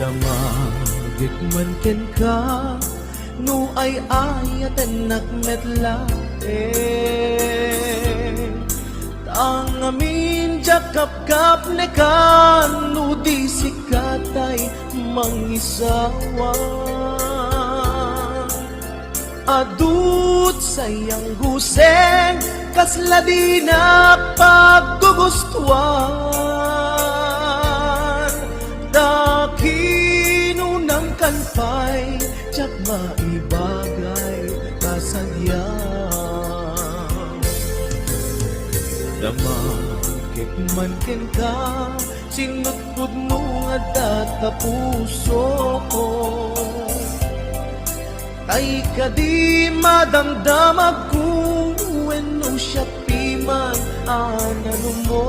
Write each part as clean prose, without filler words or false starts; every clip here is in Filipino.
Damagit man ken ka, no ay ayaten nakmetla ang amin jakap-kap ne kan, no di sikatay mangisawa. Adut sayang guseng, kasla di na paggugustuhan. Dakinunang kanpay, tsak maibagay kasadyang. Damagit man ken ka, sinutpud mo nga data puso ko. Ay kadi madamdamag kung wenno siya piman anano mo.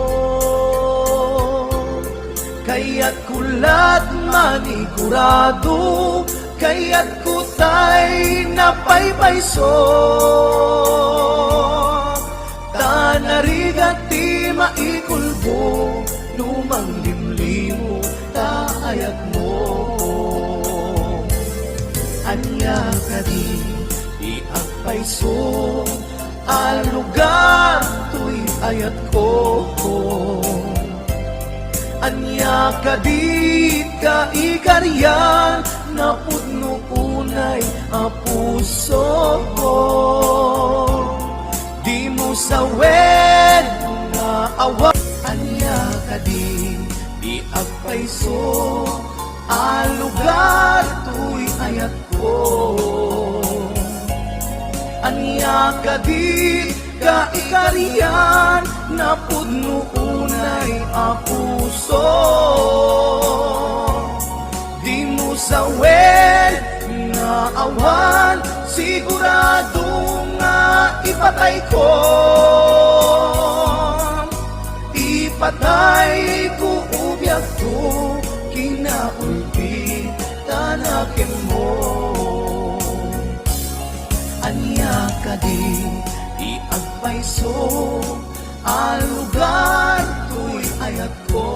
Kaya't kulat manigurado, kaya't kutay napaypayso. Tanarigati maikulbo, lumang limlimo taayat mo. Anya kadi iagpayso, alugar tuy ayat ko. Anya kadi kaikaryan, napudno unay apuso ko. Di mo sawen nga awa. Anya kadi iagpayso, alugar tuy ayat ko. Anya kadi kaikarian, napudno unay apuso. Di mo sawen nga awan, sigurado nga ipatay ko. Ipatay ko ubyak ko, kinaulpi tanakin mo. Anya kadi iagpayso, alugar tuy ayat ko.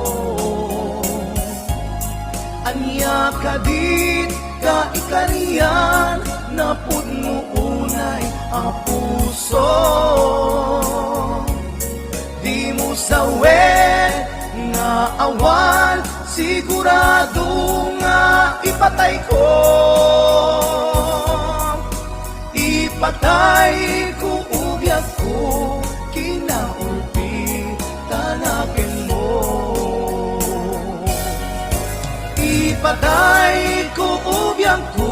Anya kadi kaikarian, napudno unay apuso. Di mo sawen nga awan, sigurado nga ipatay ko. Ipatay ko ubyak ko, kinaulpi tanakin mo. Ipatay ko ubyak ko,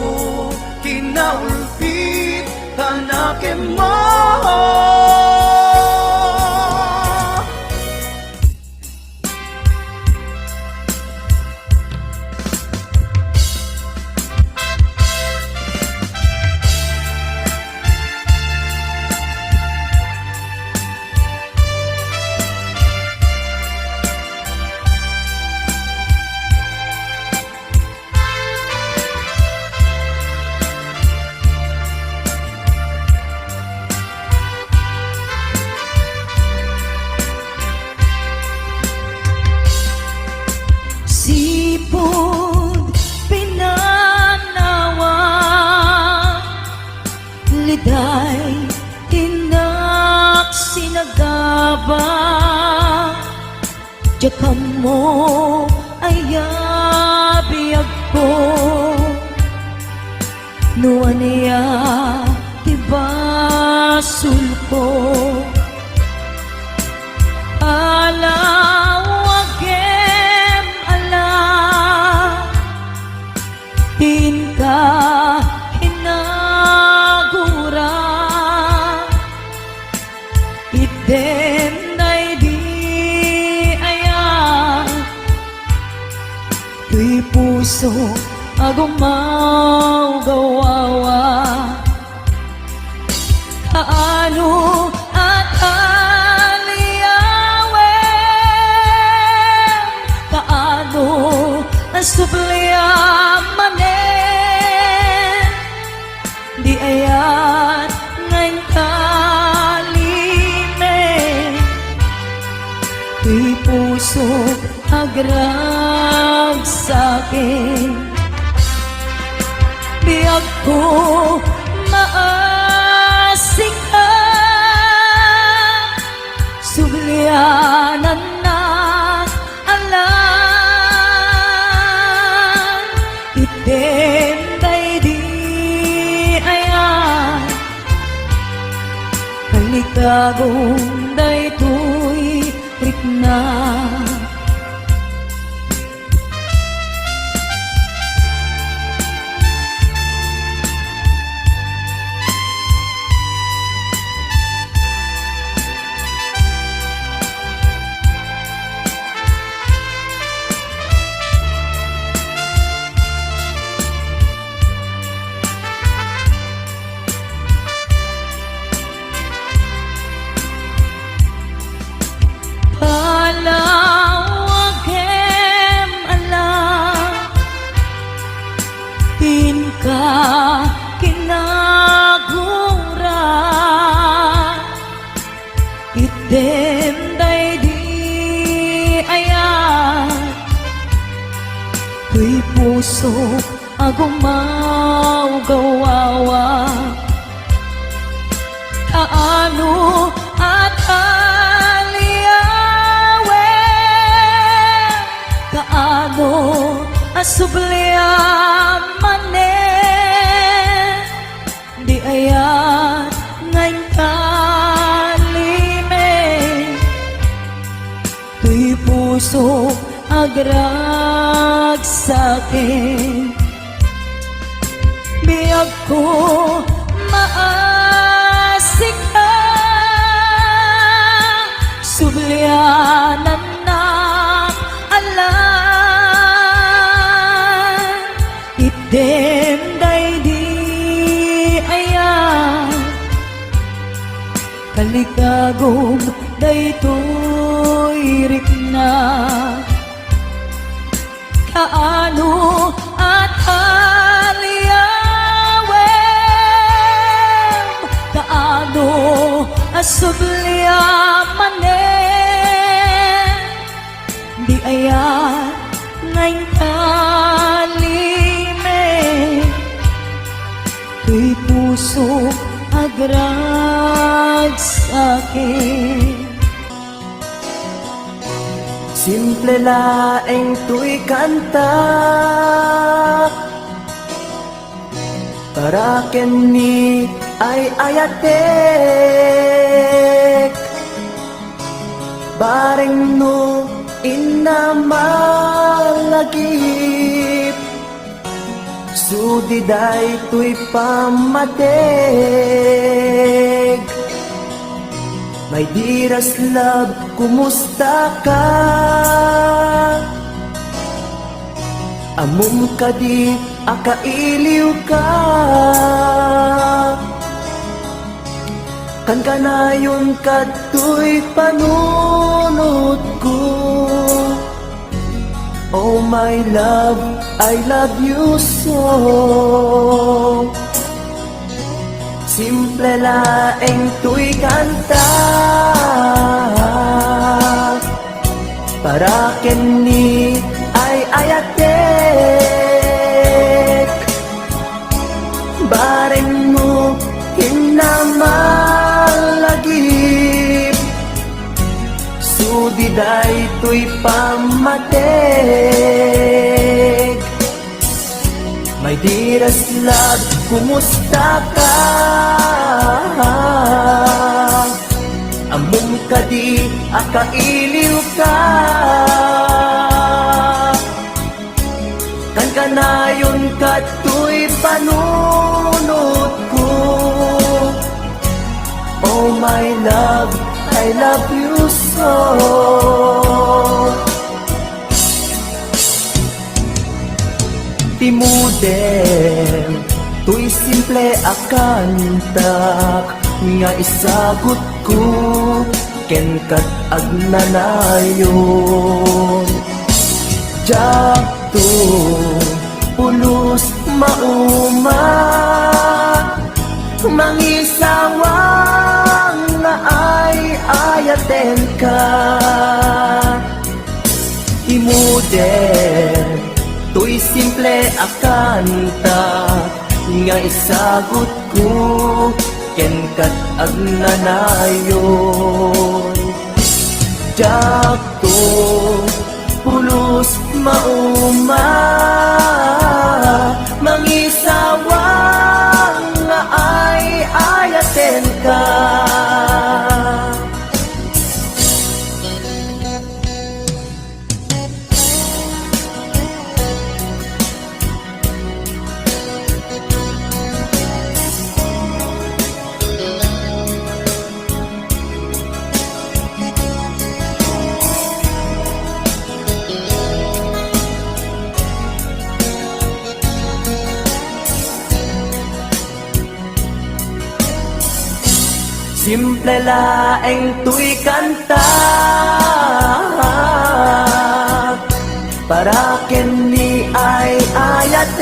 kinaulpi tanakin mo. Sipon pinanawa, liday tinak sinagaba. Jakam mo ay abiyag ko, nuan niya tibasul ko. Alawagem ala, tinka hinagura. Iten ay di ayan, tuy puso agumaw gawawa. Kaano at aliyawen, kaano ang subliamanen. Di ayan ngayon kalimen, tuy puso agrag sa sa'kin. Biyag ko maasik ka, sublianan na alam. Itim day di ayan, kalikagong day tuy rikna. Palawagem alam, pinka kinagura, item day di ayan, tuy puso agumaw gawawa. Kaano at kaano asubliaman di ayat ngayon kalime, tuy puso agrag sa'kin. Biyag ko maasik ka, sublianan na alam. Item day di ayan, kalikagong day tuy rikna. Kaano at aliyawem, kaano asubliaman di ayan ngayon kalime, tuy puso agrag sa'kin. Simple laeng tuy kanta, para kenni ay ayatek, bareng no inamalagip, sudiday tuy pamateg. My dearest love, kumusta ka? Amum ka di akailiw ka, kan kanayon ka tuy panunod ko. Oh my love, I love you so. Simple laeng tuy kanta, para kenni ay ayatek, bareng mo hinamalagip, sudiday tuy pamateg. My dearest love, kumusta ka? Amum ka di akailiw ka, kan kanayon ka tuy panunod ko. Oh my love, I love you so. Timudem, tuy simple akantak, nga isagot ko, ken kat agnanayon. Jakto, pulos mauma, mangisawang nga ay ayaten ka. Timudem, akanta nga isagot ko ken kat agnanayon. Jakto pulos mauma mangisawa nga ay ayaten ka. Simple laeng tuy kanta para ken ni ay ayatek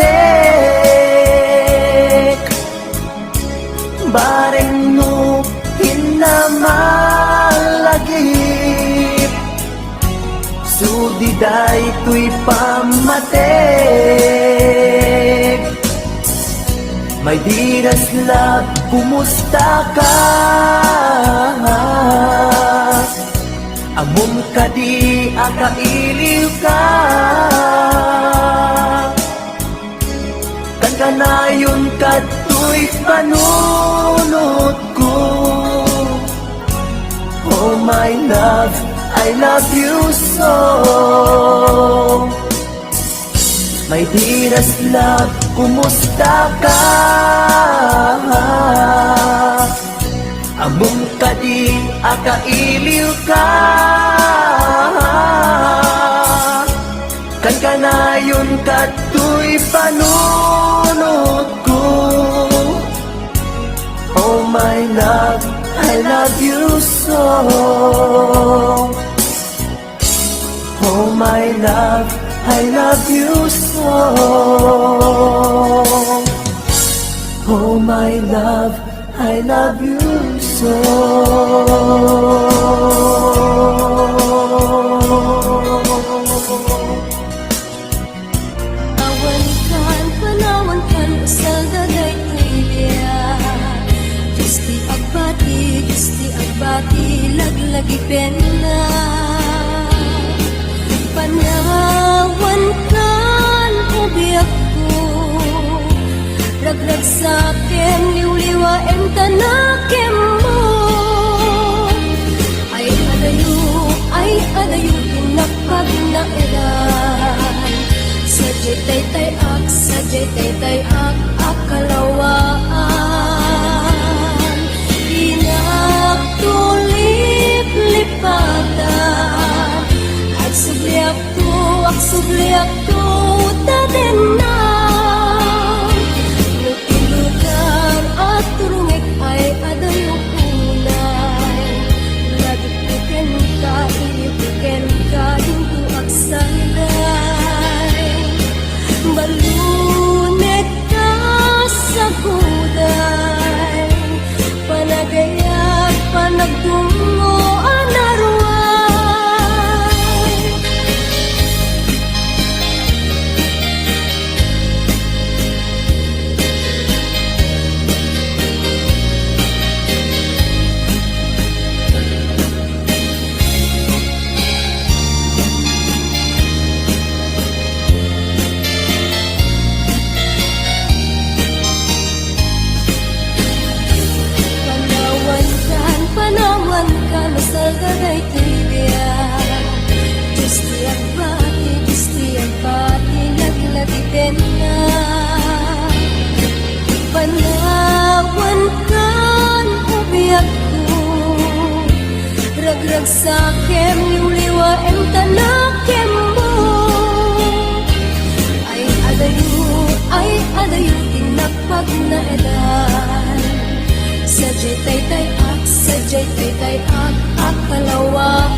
bareng no hinamalagip sudiday tuy pamatek. My dearest love, kumusta ka? Amom ka di akailiw ka. Kan kanayon ka tuy panunod ko. Oh my love, I love you so. My dearest love, kumusta ka? Among ka di akailiw ka. Kan kanayon ka tuy panunod ko. Oh my love, I love you so. Oh my love, I love you so. Oh my love, I love you so. Panawan kan usal daday kuya. Gusti agbati, laglagi pena. Panawan kan ubiyak ko, ragrag sa akin, liwliwain tanakim mo. Ay adayo, tinapag na eran. Sadyay tay ak, akalawaan. Inagtulip-lipatan, ak subliak to, taden na. Lugar at turungik ay adayong unay. Lagpiken ka, inipiken ka, hinto aksanday. Balunet ka sa kuday, panagayat, panagtungo, anarway. Panawan kan sa gaday tibiya. Gusti agbati, laglagi pena. Panawan kan ubiyak ko, ragrag sa akin, liwliwain tanakim mo. Ay adayo, tinapag na edan. Sadyay tay ak, akalawaan.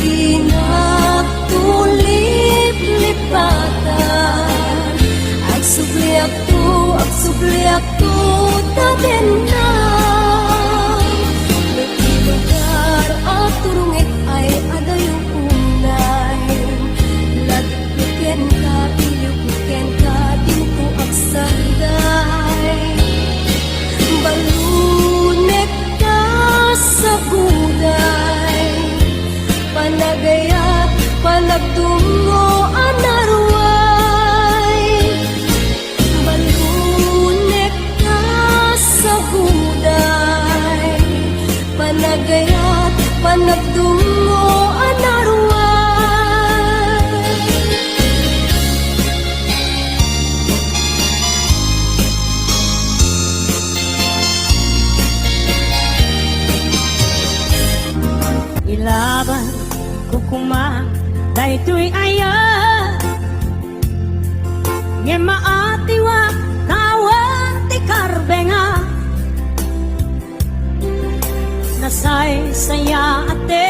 Inagtulip-lipatan, ak subliak to, taden na. Lugar at turungit ay adayong unay. Lagpiken ka, nagtungo anaruan. Ilaban ko kuma daytoy aya nge maatiwa kawan ti karbenga nasay saya ate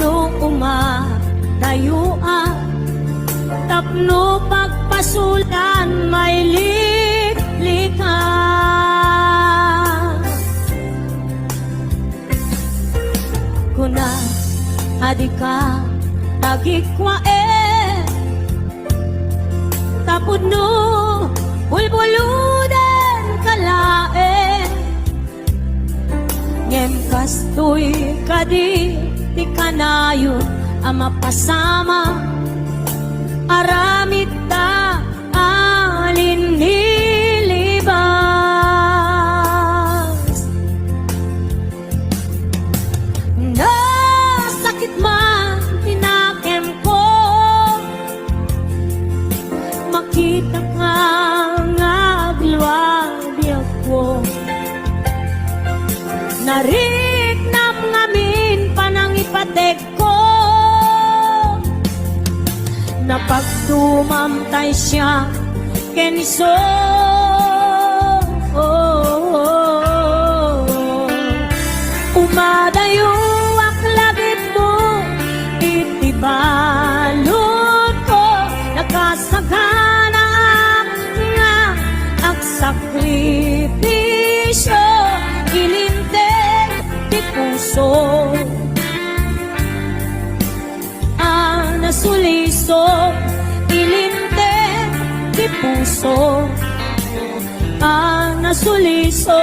no uma dayua tapno pagpasulan may liklika kuna adika tagikwa tapod no bulbuludan kalae ngem kastoy kadi ti kanayon ang mapasama aramid ta alin nilibas nasakit man tinakem ko makita ka nga agluwag ako nariknam ngamin panangipatek ko napagtumamtay siya keniso umadayo aklagit mo itibalot ko nakasagana nga aksakripisyo ilinteg di puso nasuliso ilinteg di puso nasuliso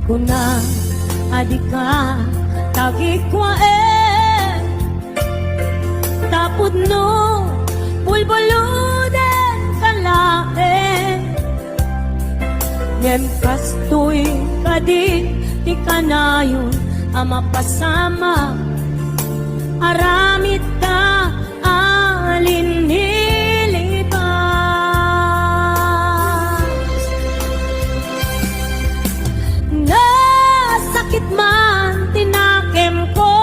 kuna adika tagikwa tapod no bulbuludan kalae ngem kastoy kadi ti kanayon ang mapasama aramid ta alin sakit man tinakem ko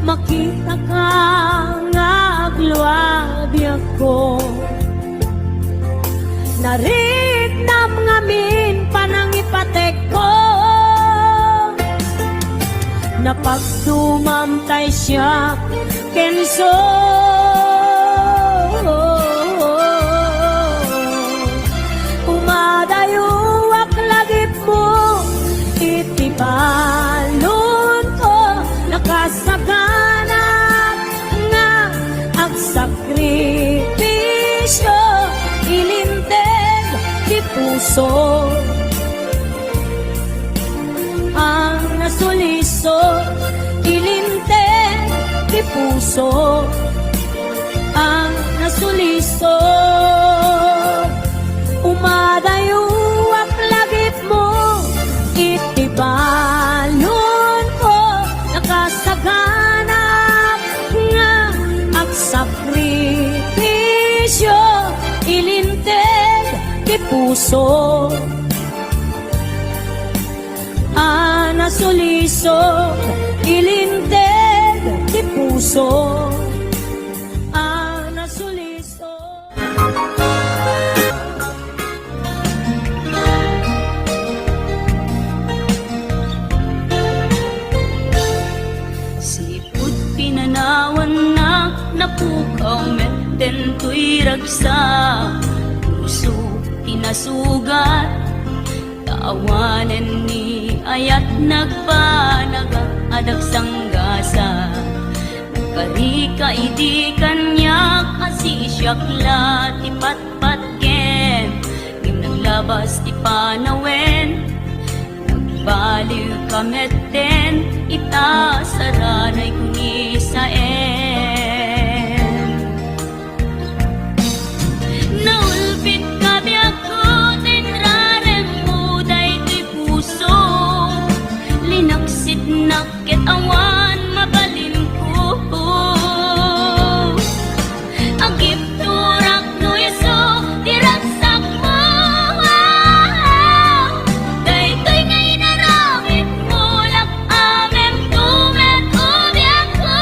makita ka nga agluwag ako nariknam ngamin panangipatek ko napagtumamtay siya kenso umadayo itibalon ko nakasagana nga agsakripisyo ilinteg di puso ang nasuliso ilinteg di puso ang nasuliso umadayo aklagit mo itibalon ko nakasagana nga agsakripisyo ilinteg di puso nasuliso ilinteg di puso nasuliso. Pinanawan na napukaw meten to'y ragsa puso inasugat tawanan ni ayat nagpanag daga adag sanggasa Karika idi kanyak asisyak ti patpatken Ngim naglabas ti panawen Nagbaliw kametten ita saranay kung isaen Naulpit kabiyak ko tinrarem mo daytoy puso Linaksit nakit awan mabalim ko Agip turak no yaso diragsak mo Daytoy ngay naramit mo lak amem tumet ubiyak ko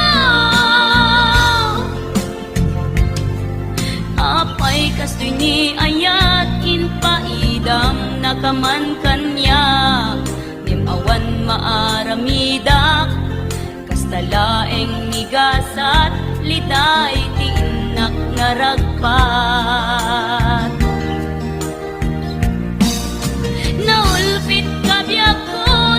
Apay kastoy ni ayat inpaidam nakaman kanya Nimawan maaramidak Kastalaeng migasat liday ti inak naragpa